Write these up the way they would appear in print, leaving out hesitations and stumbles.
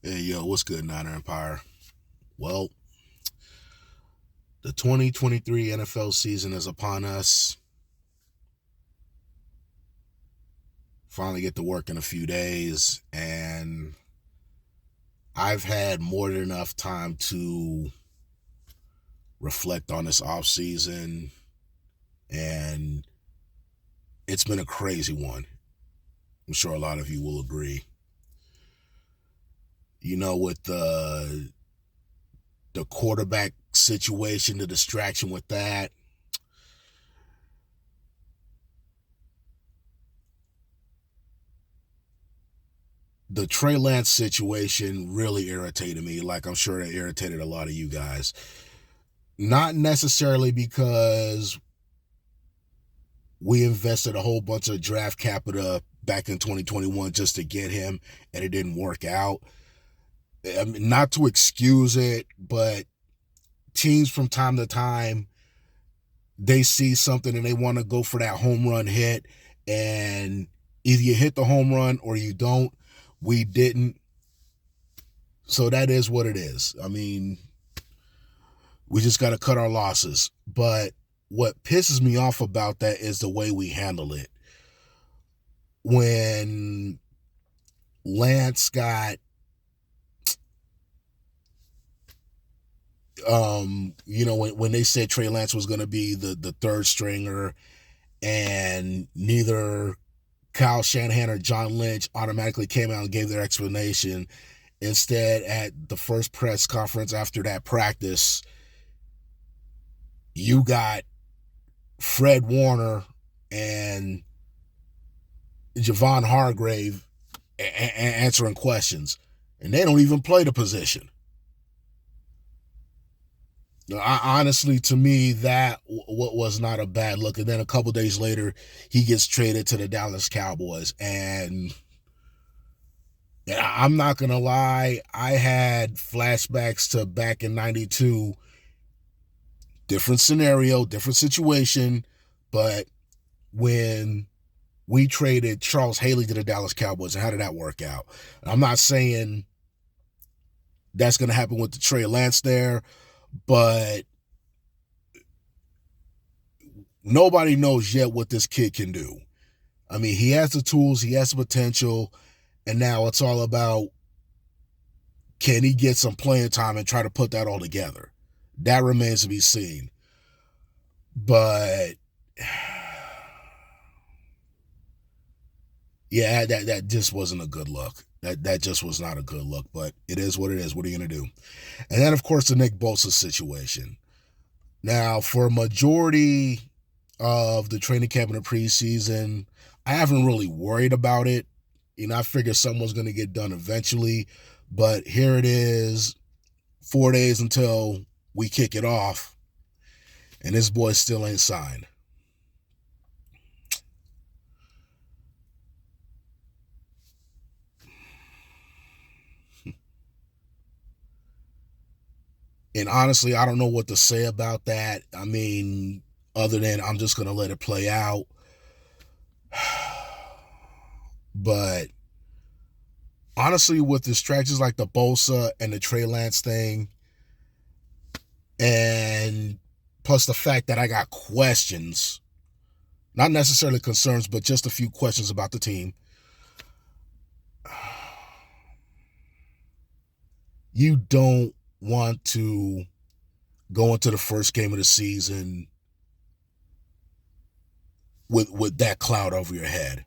Hey, yo, what's good, Niner Empire? Well, the 2023 NFL season is upon us. Finally get to work in a few days, and I've had more than enough time to reflect on this off season, and it's been a crazy one. I'm sure a lot of you will agree. With the quarterback situation, the distraction with that, the Trey Lance situation really irritated me, like I'm sure it irritated a lot of you guys. Not necessarily because we invested a whole bunch of draft capital back in 2021 just to get him and it didn't work out. I mean, not to excuse it, but teams from time to time, they see something and they want to go for that home run hit, and either you hit the home run or you don't. We didn't. So that is what it is. I mean, we just got to cut our losses. But what pisses me off about that is the way we handle it. When Lance got, when they said Trey Lance was going to be the third stringer, and neither Kyle Shanahan or John Lynch automatically came out and gave their explanation. Instead, at the first press conference after that practice, you got Fred Warner and Javon Hargrave answering questions, and they don't even play the position. Honestly, to me, that was not a bad look. And then a couple days later, he gets traded to the Dallas Cowboys. And I'm not going to lie, I had flashbacks to back in 92. Different scenario, different situation. But when we traded Charles Haley to the Dallas Cowboys, and how did that work out? I'm not saying that's going to happen with the Trey Lance there, but nobody knows yet what this kid can do. I mean, he has the tools, he has the potential, and now it's all about, can he get some playing time and try to put that all together? That remains to be seen. But yeah, that just wasn't a good look. That just was not a good look, but it is what it is. What are you going to do? And then, of course, the Nick Bosa situation. Now, for a majority of the training camp in the preseason, I haven't really worried about it. I figure someone's going to get done eventually, but here it is, 4 days until we kick it off, and this boy still ain't signed. And honestly, I don't know what to say about that. I mean, other than I'm just going to let it play out. But honestly, with distractions like the Bosa and the Trey Lance thing, and plus the fact that I got questions, not necessarily concerns, but just a few questions about the team, you don't want to go into the first game of the season with that cloud over your head.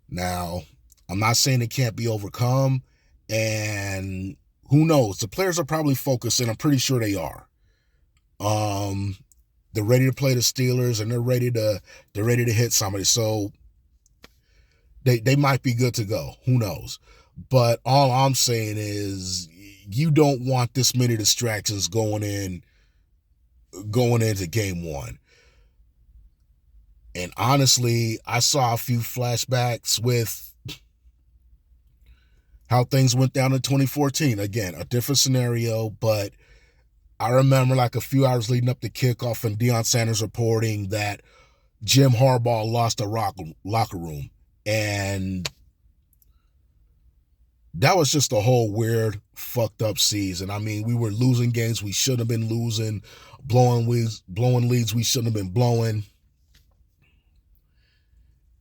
Now, I'm not saying it can't be overcome, and who knows? The players are probably focused, and I'm pretty sure they are. They're ready to play the Steelers, and they're ready to hit somebody. So they might be good to go. Who knows? But all I'm saying is, you don't want this many distractions going into game one. And honestly, I saw a few flashbacks with how things went down in 2014. Again, a different scenario, but I remember like a few hours leading up to kickoff and Deion Sanders reporting that Jim Harbaugh lost a locker room. And that was just a whole weird, fucked up season. I mean, we were losing games we shouldn't have been losing, blowing leads we shouldn't have been blowing.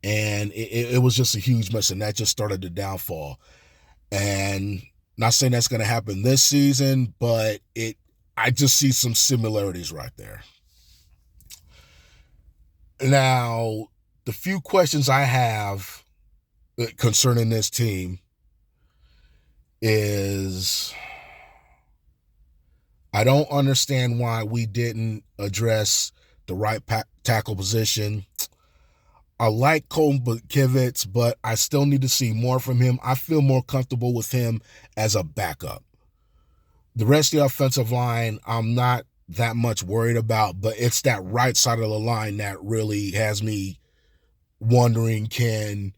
And it was just a huge mess, and that just started the downfall. And not saying that's going to happen this season, but I just see some similarities right there. Now, the few questions I have concerning this team is I don't understand why we didn't address the right tackle position. I like Colton Kivitz, but I still need to see more from him. I feel more comfortable with him as a backup. The rest of the offensive line, I'm not that much worried about, but it's that right side of the line that really has me wondering, can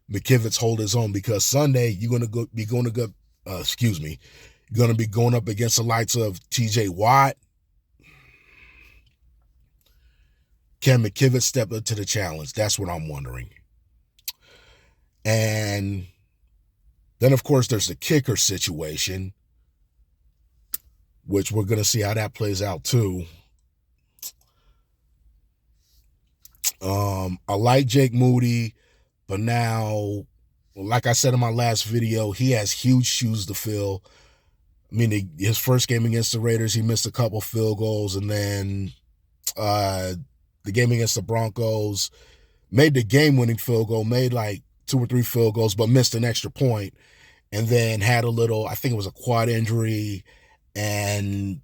McKivitz hold his own? Because Sunday you're going to be going up against the likes of TJ Watt. Can McKivitz step up to the challenge? That's what I'm wondering. And then, of course, there's the kicker situation, which we're going to see how that plays out too. I like Jake Moody, but now, like I said in my last video, he has huge shoes to fill. I mean, his first game against the Raiders, he missed a couple field goals, and then the game against the Broncos, made the game-winning field goal, made like 2 or 3 field goals, but missed an extra point, and then had a little, I think it was a quad injury, and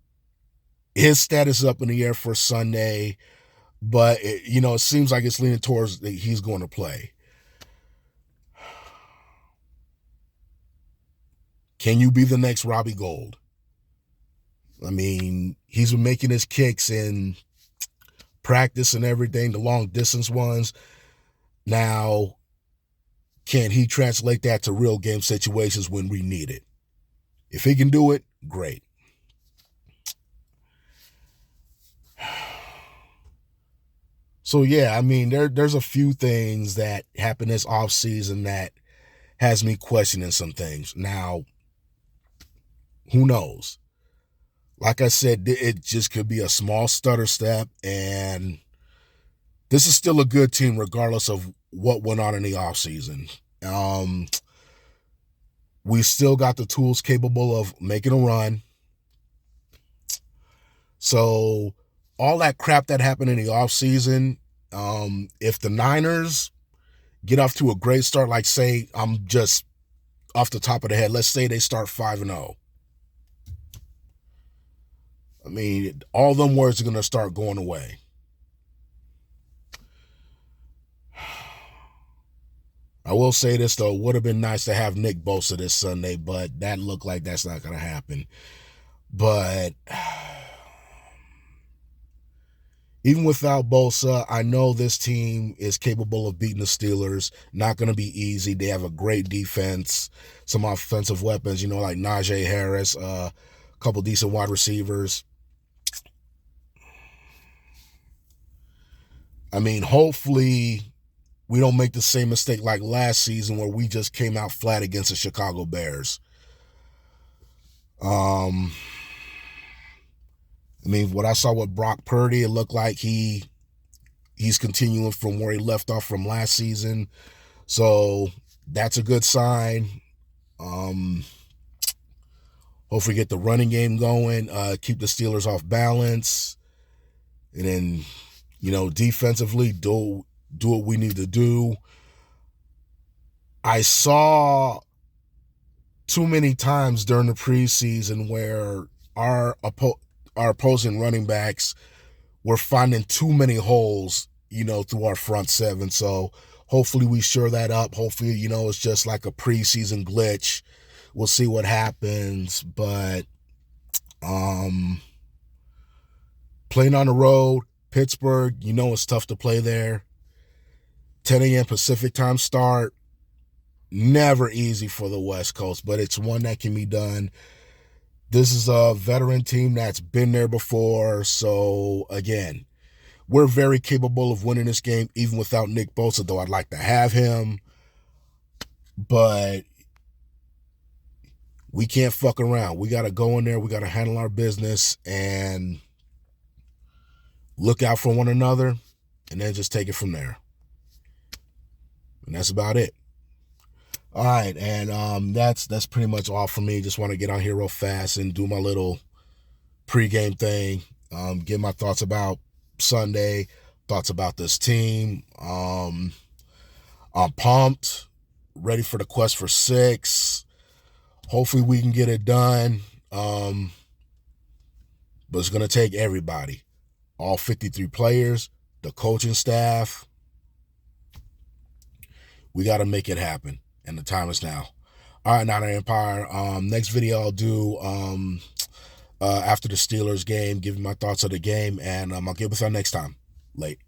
his status is up in the air for Sunday, but it seems like it's leaning towards that he's going to play. Can you be the next Robbie Gould? I mean, he's been making his kicks in practice and everything, the long distance ones. Now, can he translate that to real game situations when we need it? If he can do it, great. So yeah, I mean, there's a few things that happened this offseason that has me questioning some things. Now, who knows? Like I said, it just could be a small stutter step, and this is still a good team regardless of what went on in the offseason. We still got the tools capable of making a run. So all that crap that happened in the offseason, if the Niners get off to a great start, like say, I'm just off the top of the head, let's say they start 5-0. I mean, all them words are going to start going away. I will say this, though. It would have been nice to have Nick Bosa this Sunday, but that looked like that's not going to happen. But even without Bosa, I know this team is capable of beating the Steelers. Not going to be easy. They have a great defense, some offensive weapons, like Najee Harris, a couple decent wide receivers. I mean, hopefully we don't make the same mistake like last season where we just came out flat against the Chicago Bears. I mean, what I saw with Brock Purdy, it looked like he's continuing from where he left off from last season. So that's a good sign. Hopefully get the running game going, keep the Steelers off balance. And then, defensively, do what we need to do. I saw too many times during the preseason where our opposing running backs were finding too many holes, through our front seven. So hopefully we shore that up. Hopefully, it's just like a preseason glitch. We'll see what happens. But playing on the road, Pittsburgh, it's tough to play there. 10 a.m. Pacific time start. Never easy for the West Coast, but it's one that can be done. This is a veteran team that's been there before. So, again, we're very capable of winning this game, even without Nick Bosa, though I'd like to have him. But We can't fuck around. We got to go in there. We got to handle our business and look out for one another, and then just take it from there. And that's about it. All right, and that's pretty much all for me. Just want to get on here real fast and do my little pregame thing. Give my thoughts about Sunday, thoughts about this team. I'm pumped, ready for the quest for 6. Hopefully we can get it done. But it's gonna take everybody, all 53 players, the coaching staff. We got to make it happen, and the time is now. All right, Niner Empire. Next video I'll do after the Steelers game, give you my thoughts of the game, and I'll get with y'all next time. Late.